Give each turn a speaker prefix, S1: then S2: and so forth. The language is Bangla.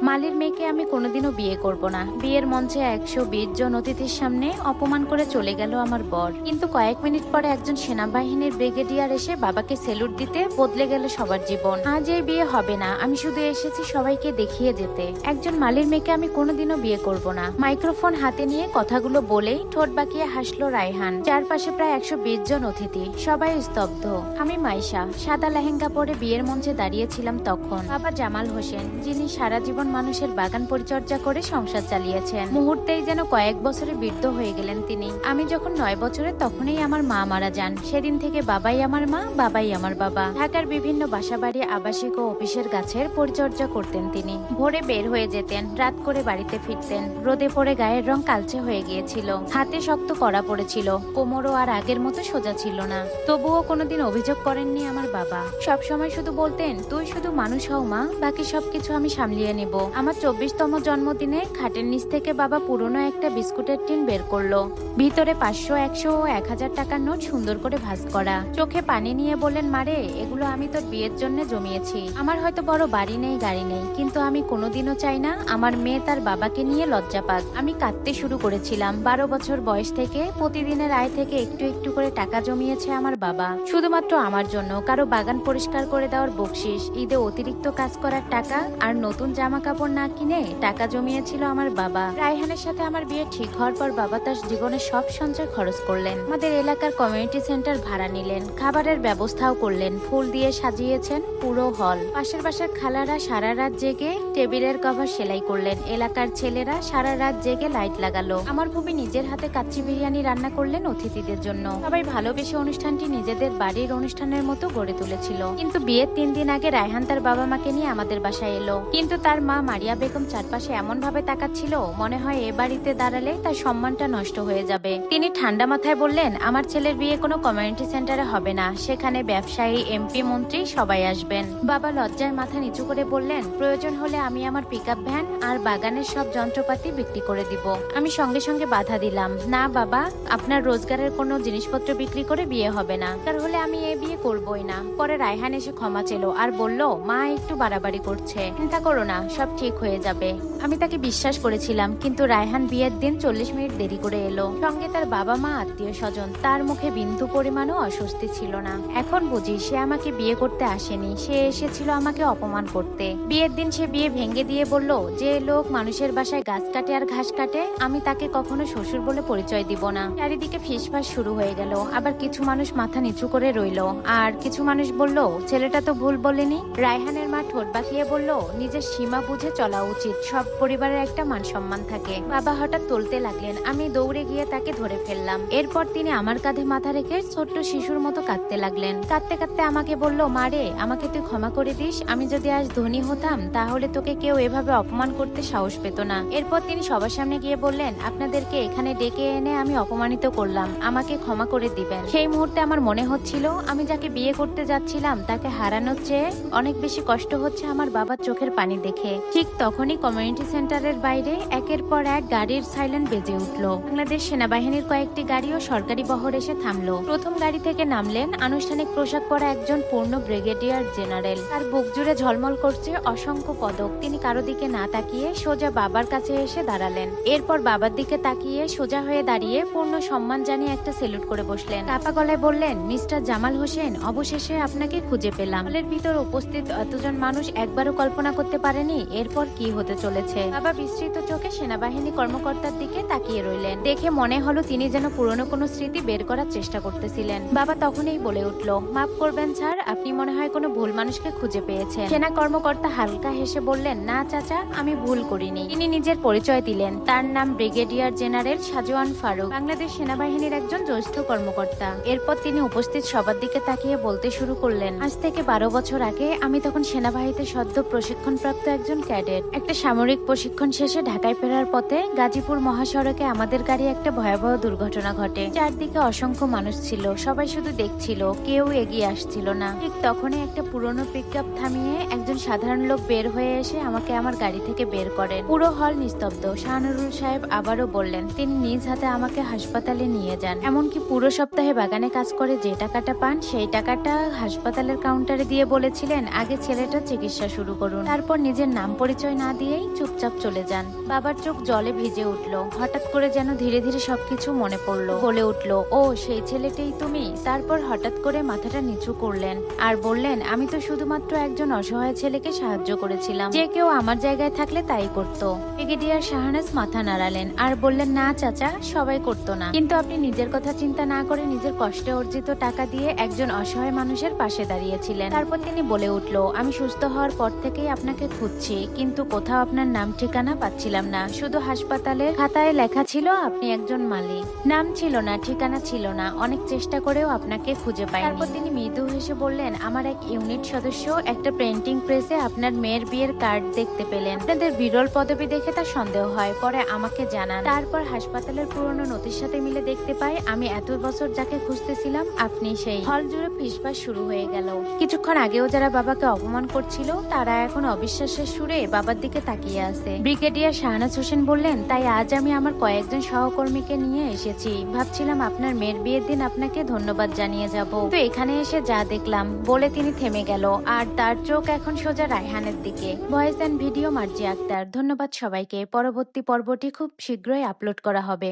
S1: মালির মেয়েকে আমি কোনোদিনও বিয়ে করব না। বিয়ের মঞ্চে 120 জন অতিথির সামনে অপমান করে চলে গেল আমার বর। কিন্তু কয়েক মিনিট পরে একজন সেনাবাহিনীর ব্রিগেডিয়ার এসে বাবাকে সেলুট দিতে বদলে গেল সবার জীবন। আজ এই বিয়ে হবে না, আমি শুধু এসেছি সবাইকে দেখিয়ে যেতে। একজন মালির মেয়েকে আমি কোনোদিনও বিয়ে করব না। মাইক্রোফোন হাতে নিয়ে কথাগুলো বলেই ঠোঁট বাঁকিয়ে হাসলো রায়হান। চারপাশে প্রায় 120 জন অতিথি, সবাই স্তব্ধ। আমি মাইশা, সাদা লেহেঙ্গা পরে বিয়ের মঞ্চে দাঁড়িয়েছিলাম তখন। বাবা জামাল হোসেন, যিনি সারা জীবন মানুষের বাগান পরিচর্যা করে সংসার চালিয়েছেন, মুহূর্তেই যেন কয়েক বছরে বৃদ্ধ হয়ে গেলেন তিনি। আমি যখন 9 বছরের তখনই আমার মা মারা যান। সেদিন থেকে বাবাই আমার মা, বাবাই আমার বাবা। ঢাকার বিভিন্ন বাসাবাড়ি, আবাসিক ও অফিসের গাছের পরিচর্যা করতেন তিনি। ভোরে বের হয়ে যেতেন, রাত করে বাড়িতে ফিরতেন। রোদে পড়ে গায়ের রং কালচে হয়ে গিয়েছিল, হাতে শক্ত কড়া পড়েছিল, কোমরও আর আগের মতো সোজা ছিল না। তবুও কোনোদিন অভিযোগ করেননি আমার বাবা। সবসময় শুধু বলতেন, তুই শুধু মানুষ হও মা, বাকি সবকিছু আমি সামলিয়ে নিব। আমার 24তম জন্মদিনে খাটের নিচ থেকে বাবা পুরনো একটা বিস্কুটের টিন বের করলো। ভিতরে 500, 100 ও 1000 টাকার নোট সুন্দর করে ভাঁজ করা। চোখে পানি নিয়ে বললেন, মারে, এগুলো আমি তোর বিয়ের জন্য জমিয়েছি। আমার হয়তো বড় বাড়ি নেই, গাড়ি নেই, কিন্তু আমি কোনোদিনও চাই না আমার মেয়ে তার বাবাকে নিয়ে লজ্জা পাক। আমি কাঁদতে শুরু করেছিলাম। 12 বছর বয়স থেকে প্রতিদিনের আয় থেকে একটু একটু করে টাকা জমিয়েছে আমার বাবা, শুধুমাত্র আমার জন্য। কারো বাগান পরিষ্কার করে দেওয়ার বকশিস, ঈদে অতিরিক্ত কাজ করার টাকা আর নতুন জামা কাপড় না কিনে টাকা জমিয়েছিল আমার বাবা। রায়হানের সাথে আমার বিয়ে ঠিক হওয়ার পর বাবা তার জীবনের সব সঞ্চয় খরচ করলেন। আমাদের এলাকার কমিউনিটি সেন্টার ভাড়া নিলেন, খাবারের ব্যবস্থাও করলেন, ফুল দিয়ে সাজিয়েছেন পুরো হল। পাশের বাসার খালারা সারা রাত জেগে টেবিলের কভার সেলাই করলেন, এলাকার ছেলেরা সারা রাত জেগে লাইট লাগালো। আমার ভূমি নিজের হাতে কাচ্চি বিরিয়ানি রান্না করলেন অতিথিদের জন্য। সবাই ভালোবেসে অনুষ্ঠানটি নিজেদের বাড়ির অনুষ্ঠানের মতো গড়ে তুলেছিল। কিন্তু বিয়ের 3 দিন আগে রায়হান তার বাবা মাকে নিয়ে আমাদের বাসায় এলো। কিন্তু তার মা মারিয়া বেগম চারপাশে এমন ভাবে তাকাচ্ছিল, মনে হয় এ বাড়িতে দাঁড়ালে তার সম্মানটা নষ্ট হয়ে যাবে। তিনি ঠান্ডা মাথায় বললেন, আমার ছেলের বিয়ে কোনো কমিউনিটি সেন্টারে হবে না, সেখানে ব্যবসায়ী, এমপি, মন্ত্রী সবাই আসবেন। বাবা লজ্জায় মাথা নিচু করে বললেন, প্রয়োজন হলে আমি আমার পিকআপ ভ্যান আর বাগানের সব যন্ত্রপাতি বিক্রি করে দিব। আমি সঙ্গে সঙ্গে বাধা দিলাম, না বাবা, আপনার রোজগারের কোনো জিনিসপত্র বিক্রি করে বিয়ে হবে না। তার হলে আমি এই বিয়ে করবই না। পরে রায়হান এসে ক্ষমা চেলো আর বলল, মা একটু বাড়াবাড়ি করছে, চিন্তা করো না, সব ঠিক হয়ে যাবে। আমি তাকে বিশ্বাস করেছিলাম, কিন্তু রায়হান বিয়ের দিন 40 মিনিট দেরি করে এলো। সঙ্গে তার বাবা মা, আত্মীয় স্বজন। তার মুখে বিন্দু পরিমাণও অস্বস্তি ছিল না। এখন বুঝি সে আমাকে বিয়ে করতে আসেনি, সে এসেছিল আমাকে অপমান করতে। বিয়ের দিন সে বিয়ে ভেঙে দিয়ে বলল, যে লোক মানুষের বাসায় গাছ কাটে আর ঘাস কাটে, আমি তাকে কখনো শ্বশুর বলে পরিচয় দিব না। চারিদিকে ফিসফাস শুরু হয়ে গেল। আবার কিছু মানুষ মাথা নিচু করে রইল, আর কিছু মানুষ বলল, ছেলেটা তো ভুল বলেনি। রায়হানের মা ঠোঁট বাঁকিয়ে বলল, নিজের সীমা বুঝে চলা উচিত, সব পরিবারের একটা মান সম্মান থাকে। বাবা হঠাৎ তুলতে লাগলেন, আমি দৌড়ে গিয়ে তাকে ধরে ফেললাম। এরপর তিনি আমার কাঁধে মাথা রেখে ছোট্ট শিশুর মতো কাঁদতে লাগলেন। কাঁদতে কাঁদতে আমাকে বলল, মারে, আমাকে তুই ক্ষমা করে দিস। আমি যদি আজ ধনী হতাম তাহলে তোকে কেউ এভাবে অপমান করতে সাহস পেত না। এরপর তিনি সবার সামনে গিয়ে বললেন, আপনাদেরকে এখানে ডেকে এনে আমি অপমানিত করলাম, আমাকে ক্ষমা করে দিবেন। সেই মুহূর্তে আমার মনে হচ্ছিল, আমি যাকে বিয়ে করতে যাচ্ছিলাম তাকে হারানোর চেয়ে অনেক বেশি কষ্ট হচ্ছে আমার বাবার চোখের পানি দেখে। ঠিক তখনই কমিউনিটি সেন্টারের বাইরে একের পর এক গাড়ির সাইলেন্ট বেজে উঠল। বাংলাদেশ সেনাবাহিনীর কয়েকটি গাড়ি ও সরকারি বহর এসে থামলো। প্রথম গাড়ি থেকে নামলেন আনুষ্ঠানিক পোশাক পরা একজন পূর্ণ ব্রিগেডিয়ার জেনারেল। তার বুক জুড়ে ঝলমল করছে অসংখ্য পদক। তিনি কারো দিকে না তাকিয়ে সোজা বাবার কাছে এসে দাঁড়ালেন। এরপর বাবার দিকে তাকিয়ে সোজা হয়ে দাঁড়িয়ে পূর্ণ সম্মান জানিয়ে একটা সেলুট করে বসলেন। কাপা গলায় বললেন, মিস্টার জামাল হোসেন, অবশেষে আপনাকে খুঁজে পেলাম। হলের ভিতর উপস্থিত এতজন মানুষ একবারও কল্পনা করতে পারেনি এরপর কি হতে চলেছে। বাবা বিস্মৃত চোখে সেনাবাহিনী কর্মকর্তার দিকে তাকিয়ে রইলেন। দেখে মনে হলো তিনি যেন পুরনো কোনো স্মৃতি বের করার চেষ্টা করতেছিলেন। বাবা তখনই বলে উঠল, মাফ করবেন স্যার, আপনি মনে হয় কোনো ভুল মানুষকে খুঁজে পেয়েছেন। সেনা কর্মকর্তা হালকা হেসে বললেন, না চাচা, আমি ভুল করিনি। তিনি নিজের পরিচয় দিলেন। তার নাম ব্রিগেডিয়ার জেনারেল সাজওয়ান ফারুক, বাংলাদেশ সেনাবাহিনীর একজন জ্যেষ্ঠ কর্মকর্তা। এরপর তিনি উপস্থিত সবার দিকে তাকিয়ে বলতে শুরু করলেন, আজ থেকে 12 বছর আগে আমি তখন সেনাবাহিনীতে সদ্য প্রশিক্ষণপ্রাপ্ত একজন ক্যাডেট। একটা সামরিক প্রশিক্ষণ শেষে ঢাকায় ফেরার পথে গাজীপুর মহাসড়কে আমাদের গাড়ি একটা ভয়াবহ দুর্ঘটনা ঘটে। চারদিকে অসংখ্য মানুষ ছিল, সবাই শুধু দেখছিল, কেউ এগিয়ে আসছিল না। ঠিক তখনই একটা পুরনো পিকআপ থামিয়ে একজন সাধারণ লোক বের হয়ে এসে আমাকে আমার গাড়ি থেকে বের করেন। পুরো হল নিস্তব্ধ। শাহনুরুল সাহেব আবারও বললেন, তিনি নিজ হাতে আমাকে হাসপাতালে নিয়ে যান। এমনকি পুরো সপ্তাহে বাগানে কাজ করে যে টাকাটা পান সেই টাকাটা হাসপাতালের কাউন্টারে দিয়ে বলেছিলেন, আগে ছেলেটার চিকিৎসা শুরু করুন, তারপর নিজের নাম নাম পরিচয় না দিয়েই চুপচাপ চলে যান। বাবার চোখ জলে ভিজে উঠল। হঠাৎ করে যেন ধীরে ধীরে সবকিছু মনে পড়লো। বলে উঠল, ও সেই ছেলেটাই তুমি? তারপর হঠাৎ করে মাথাটা নিচু করলেন আর বললেন, আমি তো শুধুমাত্র একজন অসহায় ছেলেকে সাহায্য করেছিলাম, যে কেউ আমার জায়গায় থাকলে তাই করতো। ব্রিগেডিয়ার শাহনাজ মাথা নাড়ালেন আর বললেন, না চাচা, সবাই করতো না, কিন্তু আপনি নিজের কথা চিন্তা না করে নিজের কষ্টে অর্জিত টাকা দিয়ে একজন অসহায় মানুষের পাশে দাঁড়িয়েছিলেন। তারপর তিনি বলে উঠল, আমি সুস্থ হওয়ার পর থেকেই আপনাকে খুঁজছি, কিন্তু কোথাও আপনার নাম ঠিকানা পাচ্ছিলাম না। শুধু হাসপাতালের খাতায় লেখা ছিল আপনি একজন মালিক, নাম ছিল না, ঠিকানা ছিল না। অনেক চেষ্টা করেও আপনাকে খুঁজে পাইনি। তারপর তিনি মৃদু হেসে বললেন, আমার এক ইউনিট সদস্য একটা প্রিন্টিং প্রেসে আপনার মেয়ের বিয়ের কার্ড দেখতে পেলেন। আপনাদের বিরল পদবি দেখে তার সন্দেহ হয়, পরে আমাকে জানান। তারপর হাসপাতালের পুরনো নথির সাথে মিলে দেখতে পাই আমি এত বছর যাকে খুঁজতেছিলাম আপনি সেই। হল জুড়ে ফিসফাস শুরু হয়ে গেল। কিছুক্ষণ আগেও যারা বাবাকে অপমান করছিল তারা এখন অবিশ্বাসের সুরে বাবার দিকে তাকিয়ে আছে। ব্রিগেডিয়ার শাহনাজ হোসেন বললেন, তাই আজ আমি আমার কয়েকজন সহকর্মীকে নিয়ে এসেছি। ভাবছিলাম আপনার মেয়ের বিয়ের দিন আপনাকে ধন্যবাদ জানিয়ে যাব, তো এখানে এসে যা দেখলাম। বলে তিনি থেমে গেল আর তার চোখ এখন সোজা রায়হানের দিকে। Voice and video Marjia Akter. ধন্যবাদ সবাইকে। পরবর্তী পর্বটি খুব শীঘ্রই আপলোড করা হবে।